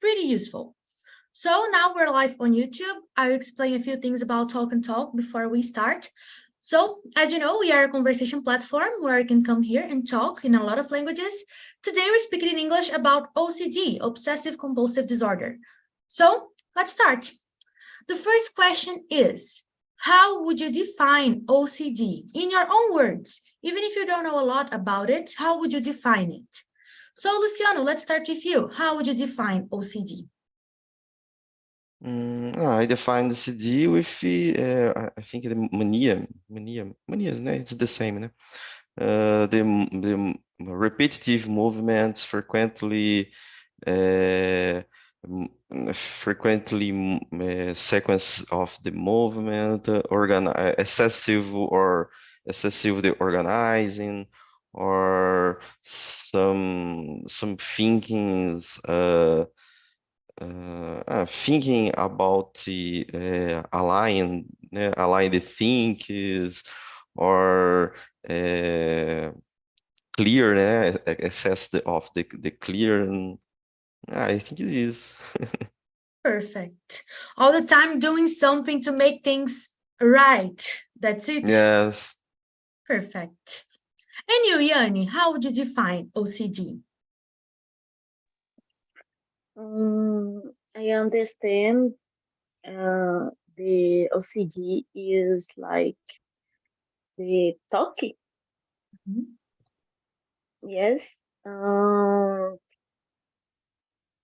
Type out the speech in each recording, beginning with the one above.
pretty useful. So now we're live on YouTube. I'll explain a few things about Talk and Talk before we start. So, as you know, we are a conversation platform where you can come here and talk in a lot of languages. Today, we're speaking in English about OCD, obsessive compulsive disorder. So, let's start. The first question is, how would you define OCD in your own words? Even if you don't know a lot about it, how would you define it? So, Luciano, let's start with you. How would you define OCD? I define the CD with I think the manias, né? It's the same, né? The repetitive movements frequently sequence of the movement, excessive the organizing, or some thinkings. Thinking about the align the thinkings, or clear, access of the clear. I think it is. Perfect. All the time doing something to make things right. That's it? Yes. Perfect. And you, Yanni, how would you define OCD? I understand the OCD is like the talking. Yes.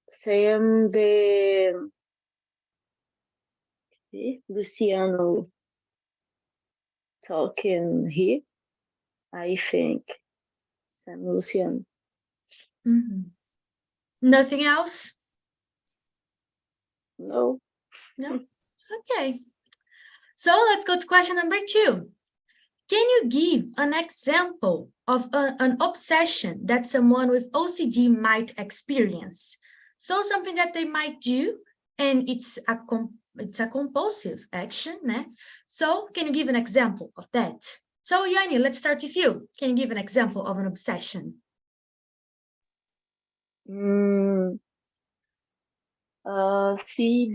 Same the Luciano talking here. I think Sam Luciano. Nothing else? No. No? Okay. So let's go to question number 2. Can you give an example of an obsession that someone with OCD might experience? So something that they might do, and it's a compulsive action, né? So can you give an example of that? So Yanni, let's start with you. Can you give an example of an obsession? See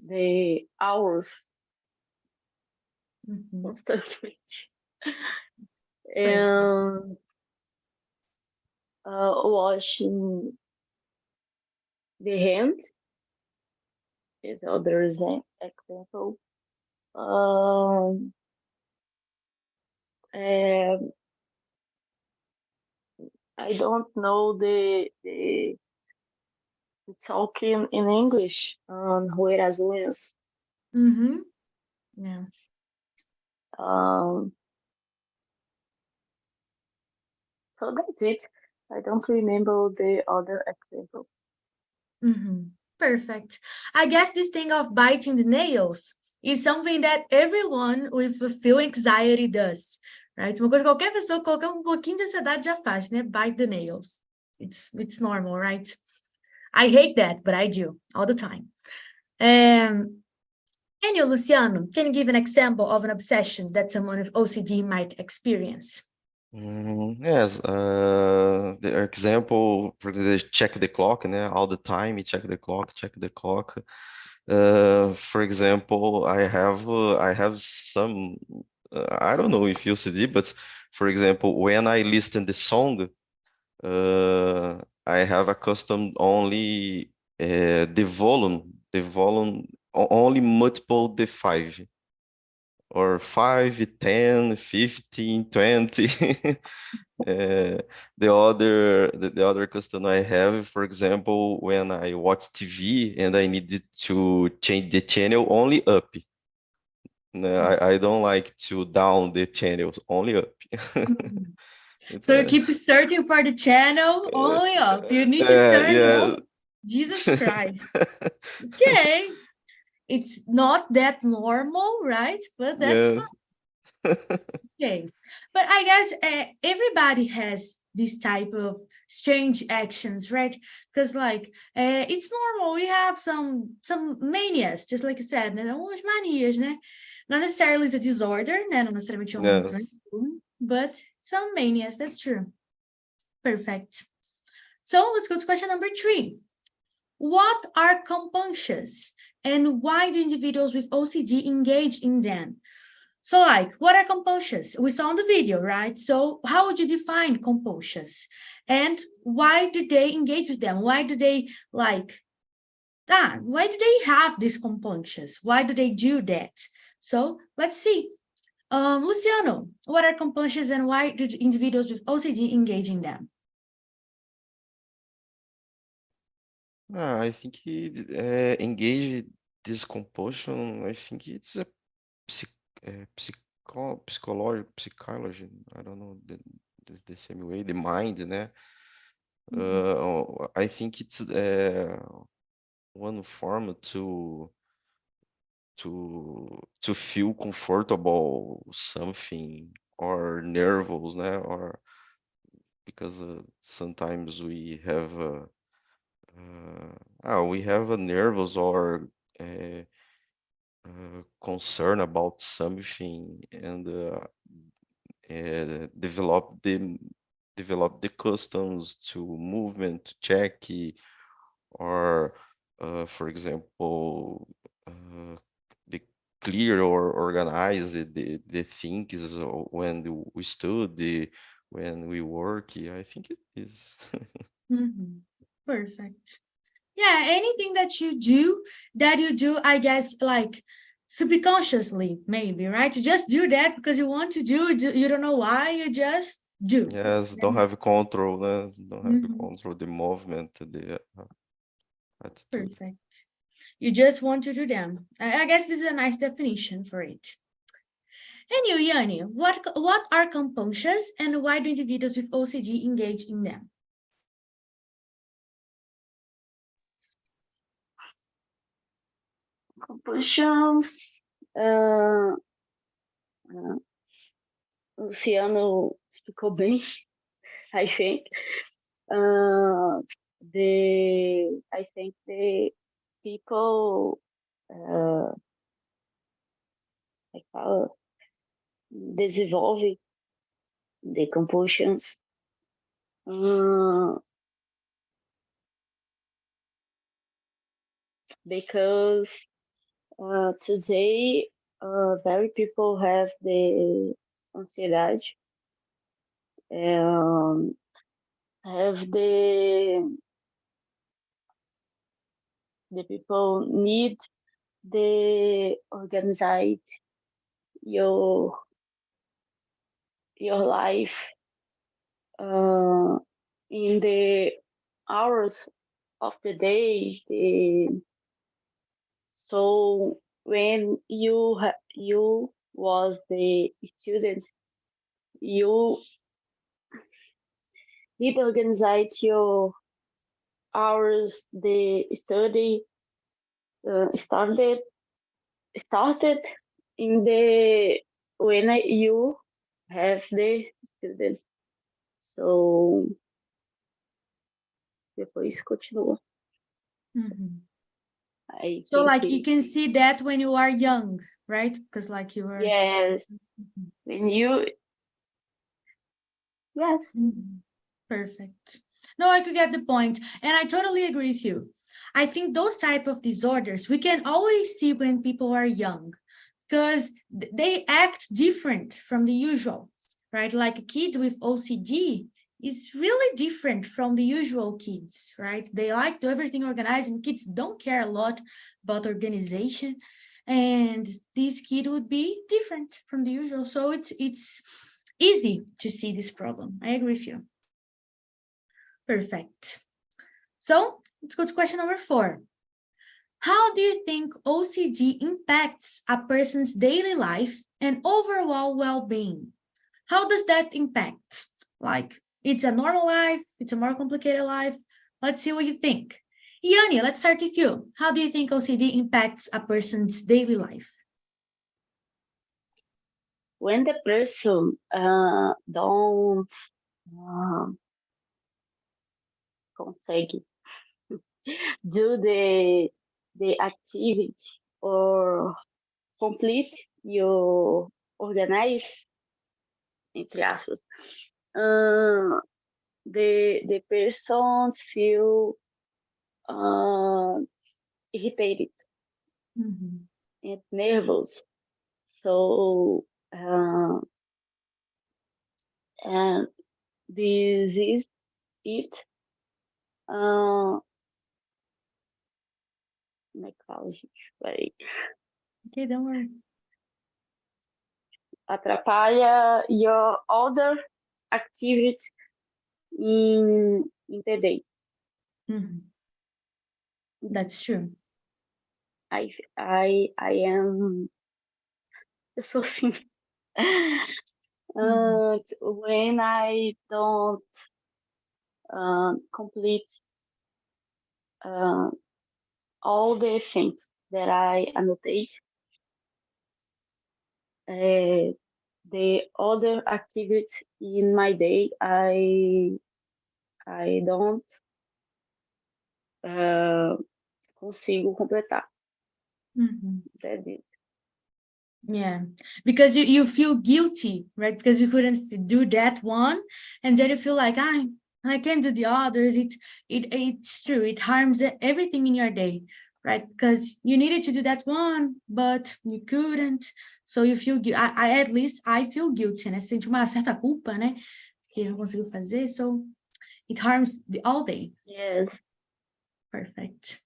the hours constantly, and washing the hands is other example. And I don't know the talking in English on roer as unhas. Yeah. So that's it. I don't remember the other example. Perfect. I guess this thing of biting the nails is something that everyone with a few anxiety does, right? Uma coisa que qualquer pessoa com qualquer pouquinho de ansiedade já faz, né? Bite the nails. It's normal, right? I hate that, but I do all the time. And you, Luciano, can you give an example of an obsession that someone with OCD might experience? Yes, the example for the check the clock, né? All the time, you check the clock. For example, I have some, I don't know if you see, but for example, when I listen the song, I have accustomed only the volume only multiple the 5, or 5, 10, 15, 20. The other custom I have, for example, when I watch TV and I needed to change the channel, only up. No, I don't like to down the channels, only up. So you keep searching for the channel only up. You need to turn up. Jesus Christ. Okay. It's not that normal, right? But that's fine. Okay. But I guess everybody has this type of strange actions, right? Because like it's normal. We have some manias, just like you said, né? Algumas manias, né? Not necessarily it's a disorder, né? Não necessariamente um transtorno, but some manias, that's true. Perfect. So let's go to question number 3. What are compunctions and why do individuals with OCD engage in them? So like, what are compunctions? We saw in the video, right? So how would you define compunctions? And why do they engage with them? Why do they like that? Why do they have these compunctions? Why do they do that? So let's see. Luciano, what are compunctions and why do individuals with OCD engage in them? I think he engage this compulsion. I think it's a psychology. I don't know the same way. The mind, né? I think it's one form to feel comfortable something or nervous, né? Or because sometimes we have a nervous or concern about something and develop the customs to movement to check or for example the clear or organize the things when we study, when we work. I think it is. Perfect. Yeah, anything that you do, I guess, like subconsciously, maybe, right? You just do that because you want to do it. You don't know why, you just do. Yes, don't have control, né? Don't have the control, the movement, the attitude. Perfect. You just want to do them. I guess this is a nice definition for it. And you, Yanni, what are compunctions and why do individuals with OCD engage in them? Compulsions. Luciano explicou bem, I think. I think the people desenvolve the compulsions because today very people have the ansiedade, have the people need the organize your life in the hours of the day. So when you was the student, you did organize your hours. The study started in the when you have the students. So depois continua. So like you can see that when you are young, right? Because like you are. Yes. When you. Yes. Perfect. No, I could get the point. And I totally agree with you. I think those type of disorders, we can always see when people are young because they act different from the usual, right? Like a kid with OCD is really different from the usual kids, right? They like to everything organized and kids don't care a lot about organization. And this kid would be different from the usual. So it's easy to see this problem. I agree with you. Perfect. So let's go to question number 4. How do you think OCD impacts a person's daily life and overall well-being? How does that impact? Like, it's a normal life, it's a more complicated life. Let's see what you think. Yanni, let's start with you. How do you think OCD impacts a person's daily life? When the person don't consegue do the activity or complete your organize, entre aspas, the persons feel irritated Mhm. and nervous. So and this is it. Uh, como é que fala, gente? Peraí. Okay, don't worry. Atrapalha your other activity in the day. Mhm. That's true. I am. Eu sou assim. Mhm. When I don't complete all the things that I annotate, the other activity in my day, I don't consigo completar. Mhm. That's it. Yeah, because you feel guilty, right? Because you couldn't do that one, and then you feel like I can't do the others. It's true. It harms everything in your day, right? Because you needed to do that one, but you couldn't. So you feel I at least I feel guilty, né? Sente uma certa culpa, né? Que não conseguiu fazer, so it harms the all day. Yes. Perfect.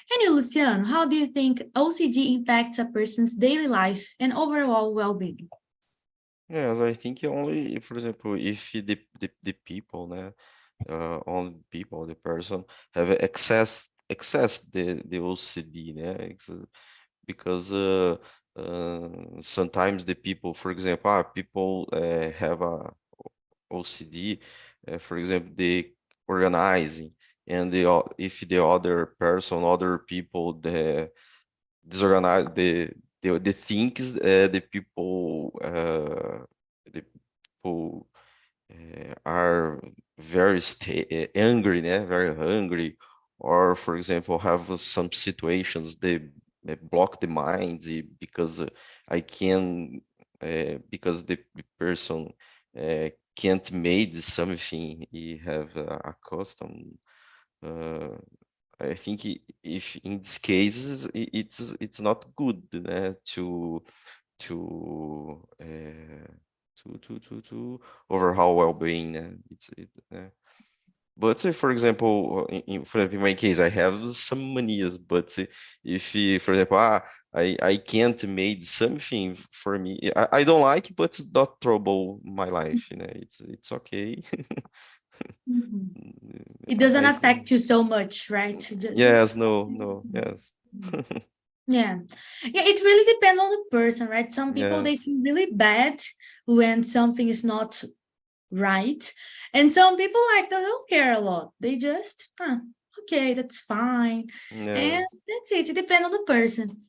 And you, Luciano, how do you think OCD impacts a person's daily life and overall well-being? Yes, I think only, for example, if the people, né, only people, the person have access the OCD, né, because sometimes the people, for example, people have a OCD, for example, the organizing, and if the other person, other people, the disorganize the things the people are very angry, né? Very hungry, or for example, have some situations they block the mind because I can because the person can't made something he have a custom. Uh, I think if in these cases it's not good, né? To to overhaul well-being, né? But for example, in my case, I have some manias, but if, for example, I can't made something for me, I don't like, but it's not trouble my life, you know, it's okay. Mhm. It doesn't I think, affect you so much, right? Just, yes, no, yes. yeah. Yeah, it really depends on the person, right? Some people, they Yes, feel really bad when something is not right. And some people, like, they don't care a lot. They just, okay, that's fine. yeah, And that's it. It depends on the person.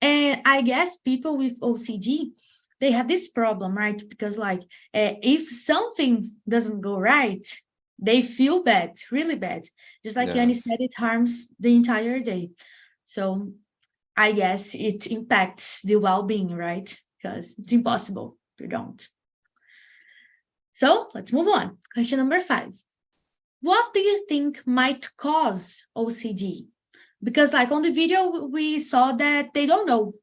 And I guess people with OCD, they have this problem, right? Because like if something doesn't go right, they feel bad, really bad. Just like Yanni yes. said, it harms the entire day. So I guess it impacts the well-being, right? Because it's impossible if you don't. So let's move on. Question number 5. What do you think might cause OCD? Because like on the video, we saw that they don't know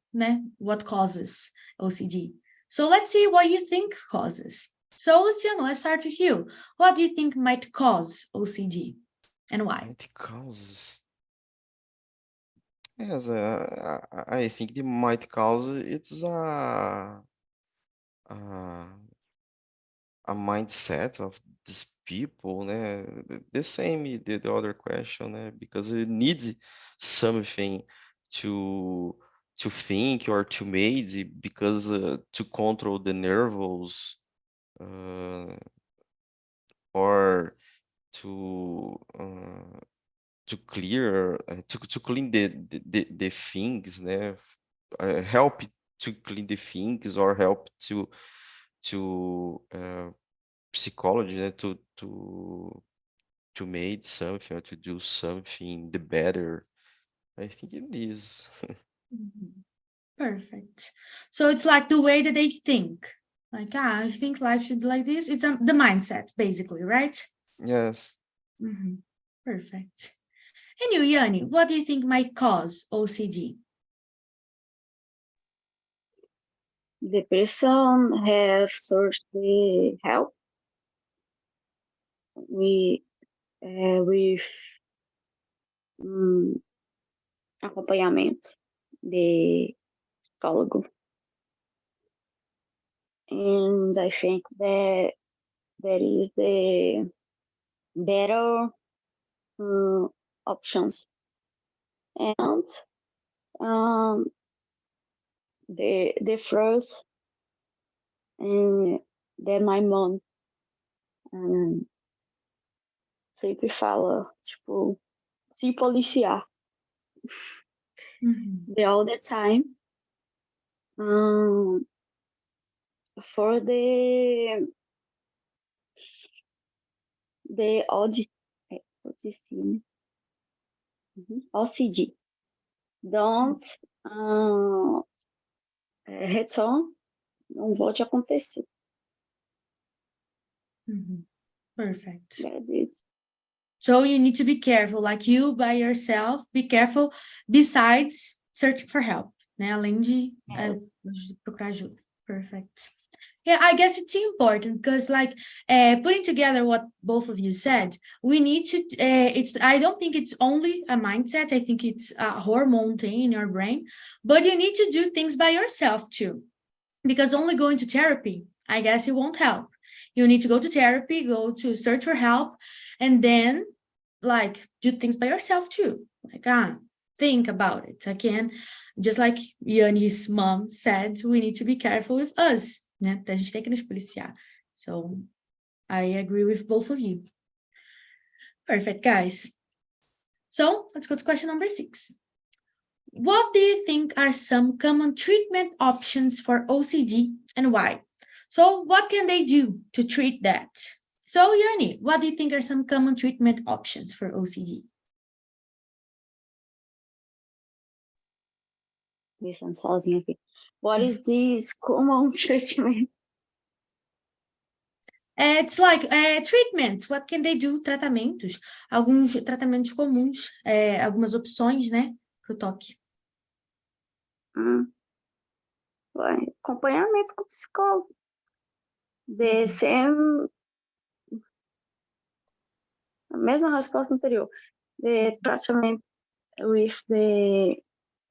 what causes OCD. So let's see what you think causes. So Luciano, let's start with you. What do you think might cause OCD and why? It causes. Yes, I think the might cause it's a, a mindset of these people, né? The same the other question, né? Because you need something to to think or to make because to control the nerves or to uh, to clear to clean the things, né? Help to clean the things or help to psychology, né? To make something or to do something the better. I think it is. Mhm. Perfect. So it's like the way that they think. Like, I think life should be like this. It's the mindset, basically, right? Yes. Perfect. And you, Yanni, what do you think might cause OCD? The person has searched the help with acompanhamento de psicólogo. And I think that is the better options. And the first that my mom sempre fala, tipo, se policiar. All the time. For the OCD. Don't return, não volte a acontecer. Perfect. That's it. So you need to be careful, like you by yourself, be careful besides searching for help, né? Além de procurar ajuda. Perfect. Yeah, I guess it's important because like putting together what both of you said, we need to, I don't think it's only a mindset. I think it's a hormone thing in your brain, but you need to do things by yourself too, because only going to therapy, I guess it won't help. You need to go to therapy, go to search for help, and then like do things by yourself too. Like, think about it. Again, just like Yanni's mom said, we need to be careful with us, né? A gente tem que nos policiar. So I agree with both of you. Perfect, guys. So let's go to question number 6. What do you think are some common treatment options for OCD and why? So what can they do to treat that? So Yanni, what do you think are some common treatment options for OCD? Listen, sozinha aqui. What is this common treatment? It's like treatments. What can they do? Tratamentos. Alguns tratamentos comuns, algumas opções, né, para o toque. Acompanhamento com psicólogo. The same, a mesma resposta anterior. The tratamento with the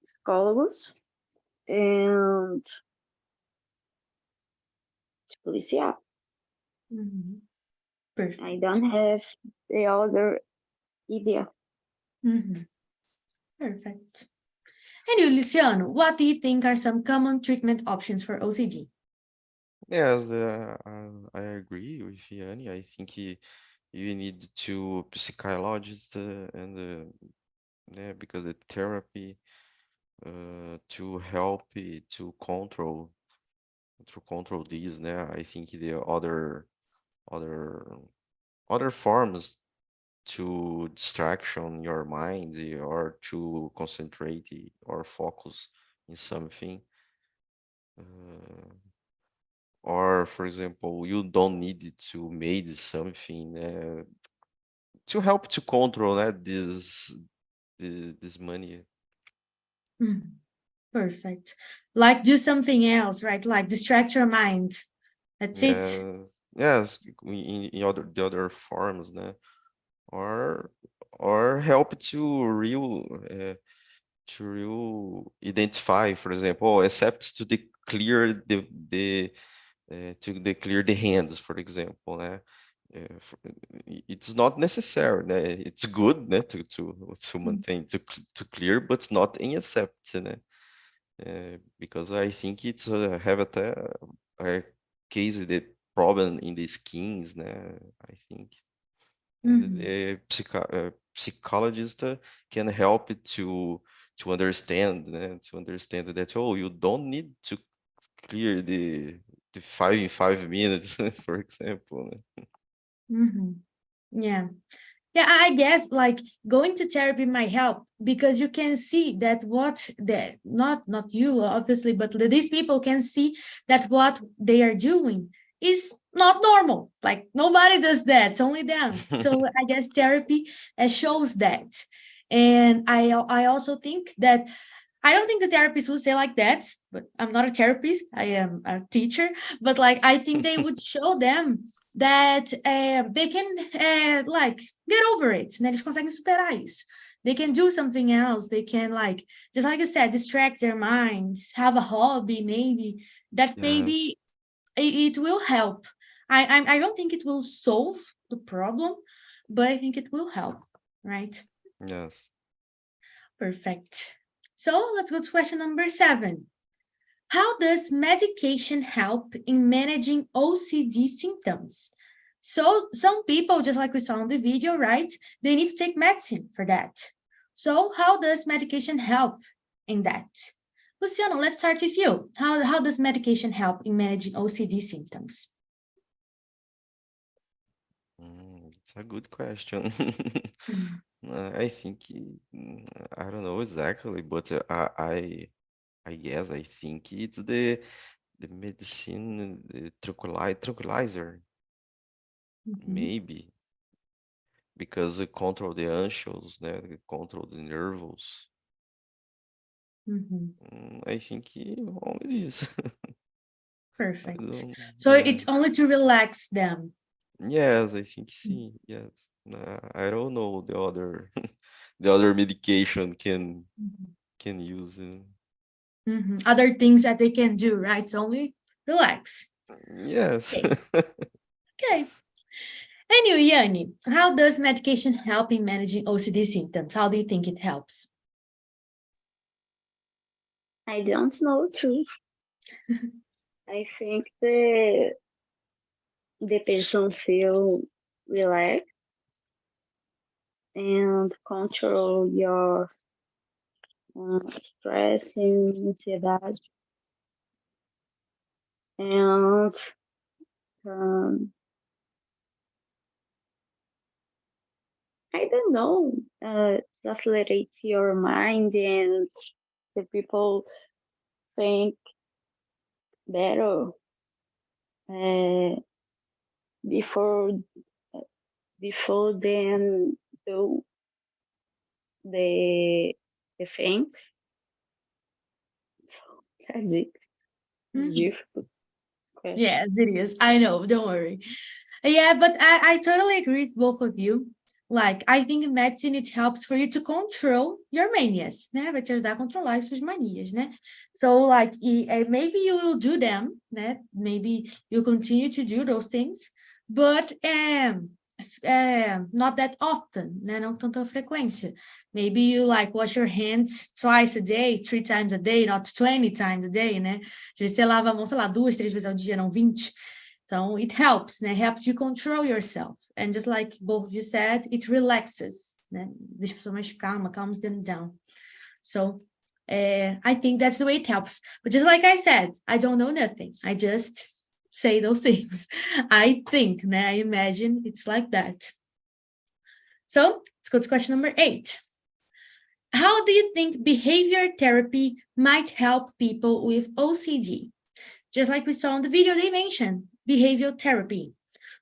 psicólogos and policial. Perfect. I don't have the other idea. Perfect. And you, Luciano, what do you think are some common treatment options for OCD? Yes, I agree with Yanni. I think you need to psychologist and because the therapy to help to control these. I think the other forms to distraction your mind or to concentrate or focus in something. Or, for example, you don't need to make something to help to control this money. Perfect. Like do something else, right? Like distract your mind. That's it. Yes, in the other forms, or help to real identify, for example, except to clear the clear the hands, for example, it's not necessary, it's good, to maintain to clear, but it's not in accept, because I think it's have a case the problem in the skins, I think. And the psychologist can help to understand that, oh, you don't need to clear the 5 minutes, for example. Yeah, I guess like going to therapy might help because you can see that not you obviously, but these people can see that what they are doing is not normal. Like nobody does that, it's only them. So I guess therapy shows that. And I also think that I don't think the therapist would say like that, but I'm not a therapist, I am a teacher. But like I think they would show them that they can like get over it, né? Eles conseguem superar isso. They can do something else. They can, like, just like you said, distract their minds, have a hobby, maybe that Yes. maybe it will help. I don't think it will solve the problem, but I think it will help, right? Yes. Perfect. So let's go to question number 7. How does medication help in managing OCD symptoms? So some people, just like we saw in the video, right, they need to take medicine for that. So how does medication help in that? Luciano, let's start with you. How does medication help in managing OCD symptoms? It's a good question. I think I don't know exactly, but I guess I think it's the medicine, the tranquilizer, maybe, because it control the anxious, né? Control the nervous. I think only this. Perfect. So Yeah. it's only to relax them. Yes, I think sim. Yes. I don't know the other the other medication can use. Other things that they can do, right? It's only relax. Yes. Okay. Okay. Anyway, Yanni, how does medication help in managing OCD symptoms? How do you think it helps? I don't know too. I think the person feel relaxed and control your stress and anxiety. And I don't know, accelerate your mind and the people think better before then do the things. So that's it. It's difficult question. Yes, it is. I know, don't worry. Yeah, but I totally agree with both of you. Like, I think in medicine it helps for you to control your manias, né? Vai te ajudar a controlar as suas manias, né? So, like, maybe you will do them, né? Maybe you continue to do those things, but not that often, né? Não com tanta frequência. Maybe you, like, wash your hands twice a day, 3 times a day, not 20 times a day, né? Às vezes você lava a mão, sei lá, 2, 3 vezes ao dia, não 20. So it helps, né? Helps you control yourself. And just like both of you said, it relaxes, né? Deixa a pessoa mais calma, calms them down. So I think that's the way it helps. But just like I said, I don't know nothing. I just say those things. I think, né? I imagine it's like that. So let's go to question number 8. How do you think behavior therapy might help people with OCD? Just like we saw in the video, they mentioned behavioral therapy.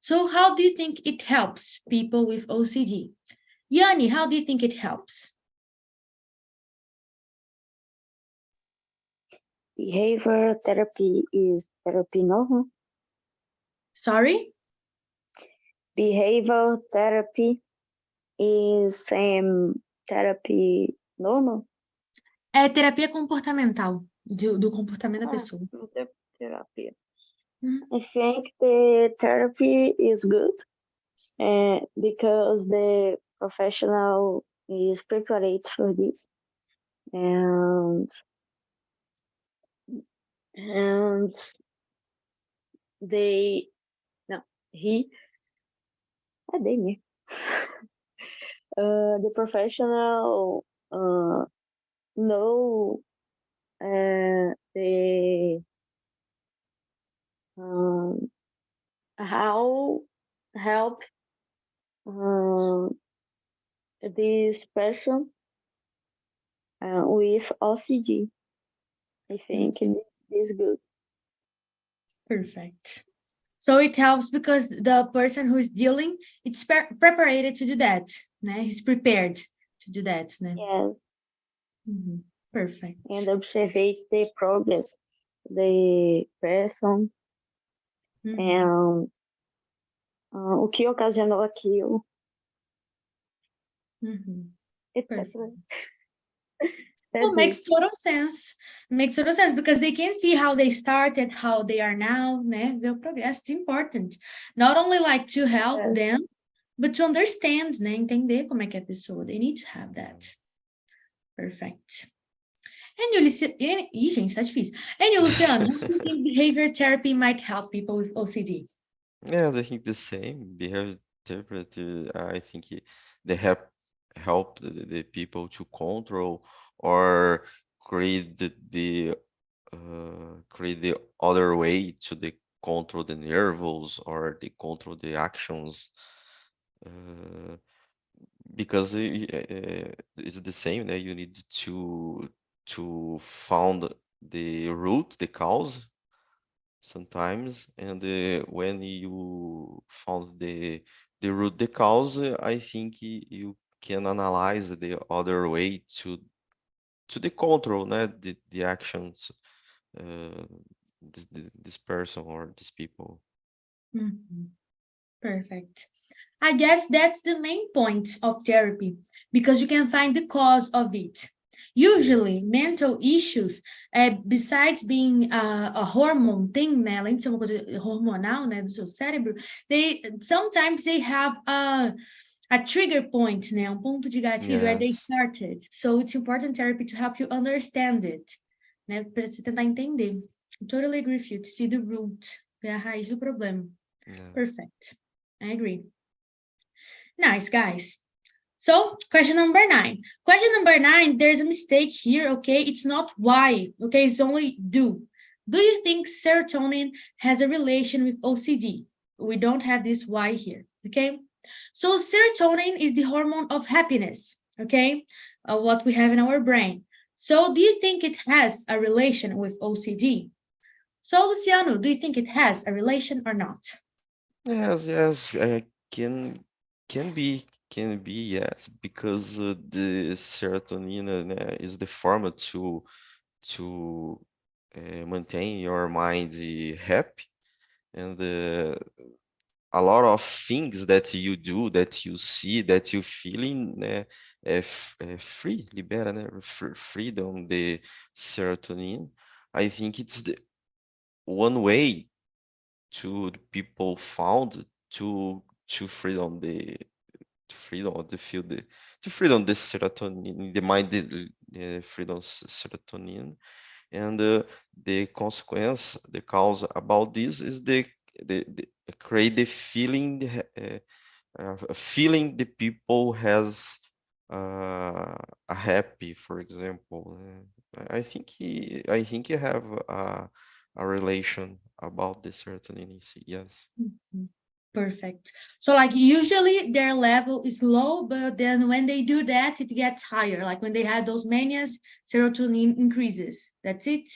So how do you think it helps people with OCD? Yanni, how do you think it helps? Behavior therapy is therapy normal. Sorry? Behavior therapy is same therapy normal. É terapia comportamental, do comportamento da pessoa. Therapy. I think the therapy is good because the professional is prepared for this, and they the professional know the how help this person with OCD. I think it is good. Perfect. So it helps because the person who is dealing, it's prepared to do that, né? He's prepared to do that, né? Yes, Perfect. and observe the progress, the person, and o que ocasionou aquilo, etc. Well, makes total sense. Makes total sense because they can see how they started, how they are now, né? Ver o progresso, it's important. Not only like to help them, but to understand, né? Entender como é que é a pessoa. They need to have that. Perfect. And you, Luciano, gente, tá difícil. And you, Luciano, how do you think behavior therapy might help people with OCD? Yeah, I think the same. Behavior therapy, I think they help the people to control or create the other way to control the nerves or they control the actions. Because it's the same, né? You need to find the root, the cause sometimes, and when you found the root, the cause, I think you can analyze the other way to the control, né? The actions, this person or these people. Perfect. I guess that's the main point of therapy, because you can find the cause of it. Usually, mental issues, besides being a hormone thing, né, além de ser uma coisa hormonal, né, do seu cérebro, sometimes they have a trigger point, né, ponto de gatilho where they started. So it's important therapy to help you understand it, né, para você tentar entender. I totally agree with you, to see the root, ver a raiz do problema. Perfect. I agree. Nice, guys. So, question number 9. Question number 9, there's a mistake here, okay? It's not why, okay? It's only do. Do you think serotonin has a relation with OCD? We don't have this why here, okay? So, serotonin is the hormone of happiness, okay? What we have in our brain. So, do you think it has a relation with OCD? So, Luciano, do you think it has a relation or not? Yes, can be yes, because the serotonin is the formula to maintain your mind happy, and a lot of things that you do, that you see, that you feeling free, libera, né? Freedom, the serotonin. I think it's the one way to the people found to freedom to feel the freedom, the serotonin, the mind, the freedom serotonin, and the consequence, the cause about this is the create the feeling, a feeling the people has a happy, for example. I think you have a relation about the serotonin, yes. Perfect. So like usually their level is low, but then when they do that, it gets higher. Like when they have those manias, serotonin increases. That's it?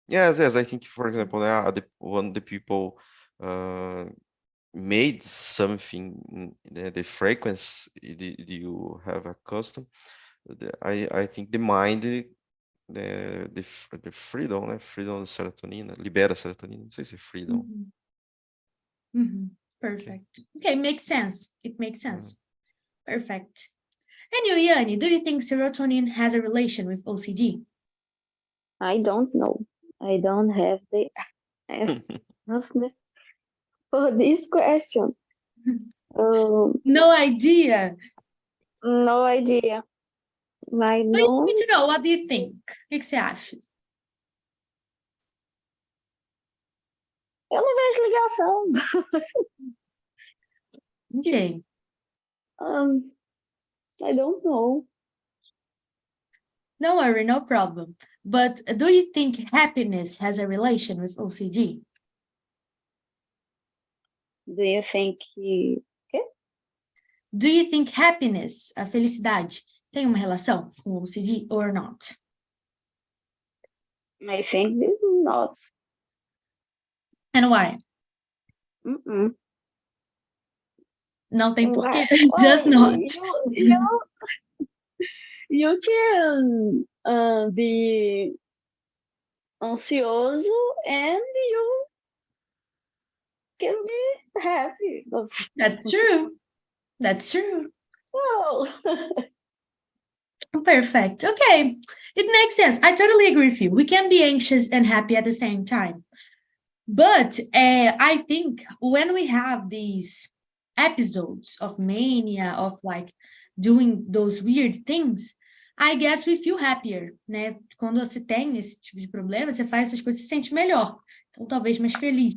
Yes, I think, for example, when the people made something, the frequency you have a custom, I think the mind, the freedom, né? Freedom serotonina, libera serotonina, não sei se é freedom. Perfect. Okay, makes sense. It makes sense. Perfect. And you, Yanni, do you think serotonin has a relation with OCD? I don't know. I don't have the answer for this question. No idea. No idea. I But you need to know, what do you think? O que você acha? Eu não vejo ligação. Okay. I don't know. No worry, no problem. But do you think happiness has a relation with OCD? Do you think Do you think happiness, a felicidade, tem uma relação com OCD or not? I think not. And why? Mm-mm. Não tem porquê, Well, just not. you can be ansioso and you can be happy. That's true. That's true. Well, Perfect. Okay. It makes sense. I totally agree with you. We can be anxious and happy at the same time. But I think when we have these episodes of mania, of like doing those weird things, I guess we feel happier, né? Quando você tem esse tipo de problema, você faz essas coisas e se sente melhor. Então, talvez mais feliz,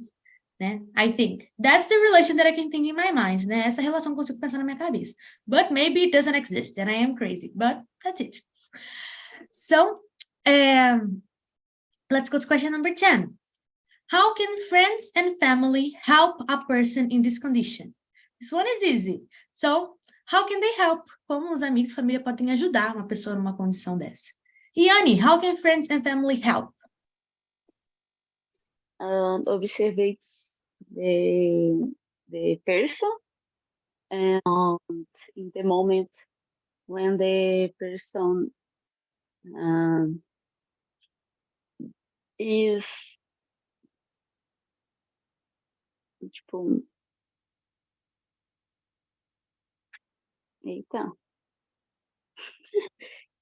né? I think. That's the relation that I can think in my mind, né? Essa relação que eu consigo pensar na minha cabeça. But maybe it doesn't exist and I am crazy, but that's it. So, let's go to question number 10. How can friends and family help a person in this condition? This one is easy. So, how can they help? Como os amigos e família podem ajudar uma pessoa numa condição dessa? Yanni, how can friends and family help? observe the person and in the moment when the person is tipo, eita,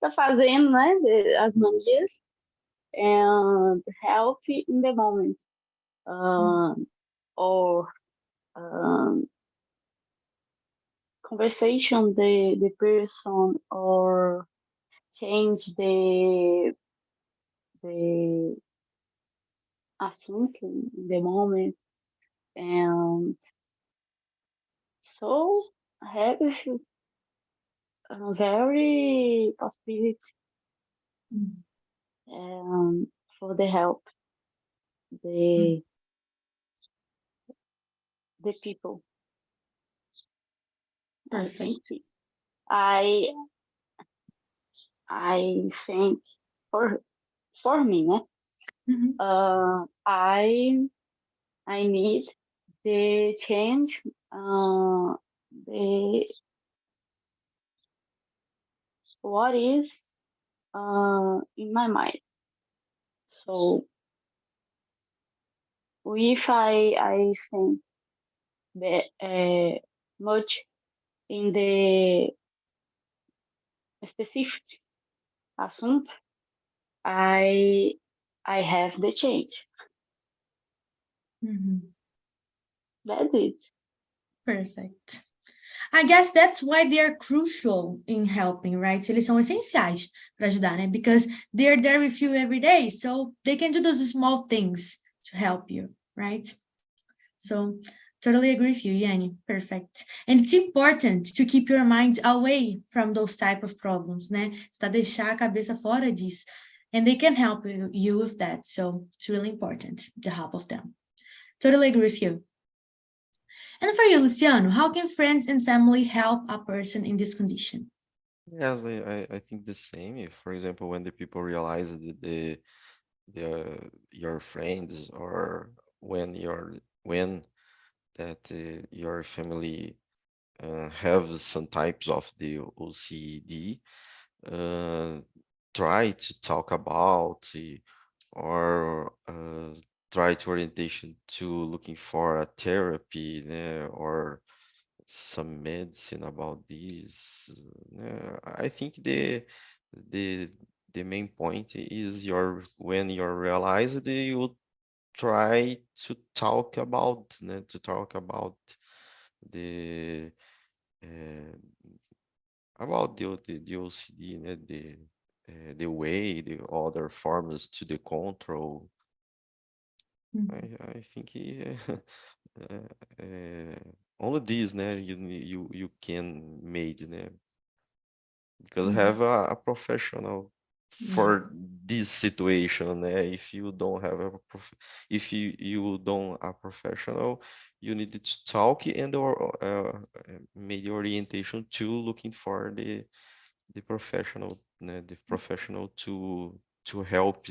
tá fazendo, né, as manias and help in the moment or conversation the person or change the assunto in the moment and so have a very possibility for the help the people. Perfect. I think for me, né? I need the change the what is in my mind. So if I think that much in the specific assunto, I have the change. That's it. Perfect. I guess that's why they are crucial in helping, right? Eles são essenciais para ajudar, né? Because they're there with you every day, so they can do those small things to help you, right? So totally agree with you, Yanni. Perfect. And it's important to keep your mind away from those type of problems, né? Tá deixar a cabeça fora disso. And they can help you with that. So it's really important, the help of them. Totally agree with you. And for you, Luciano, how can friends and family help a person in this condition? Yes, I think the same. If, for example, when the people realize that your friends or when your family have some types of the OCD, try to talk about or try to orientation to looking for a therapy or some medicine about this. I think the main point is when you realize that you try to talk about the the OCD, the way the other forms to the control. I think only this, you can made, because have a professional for this situation. If you don't have if you don't a professional, you need to talk and or make orientation to looking for the professional, to help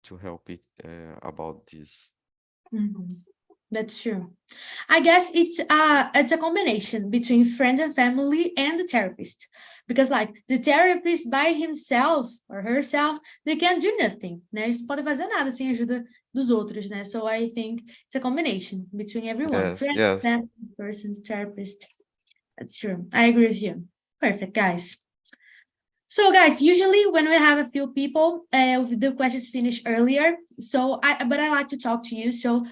to help it about this. That's true. I guess it's a combination between friends and family and the therapist. Because like the therapist by himself or herself, they can't do nothing, né? Eles não podem fazer nada sem a ajuda dos outros, né? So I think it's a combination between everyone. Yes, Friends, yes. family, person, therapist. That's true. I agree with you. Perfect, guys. So guys, usually when we have a few people, the questions finish earlier. But I like to talk to you. So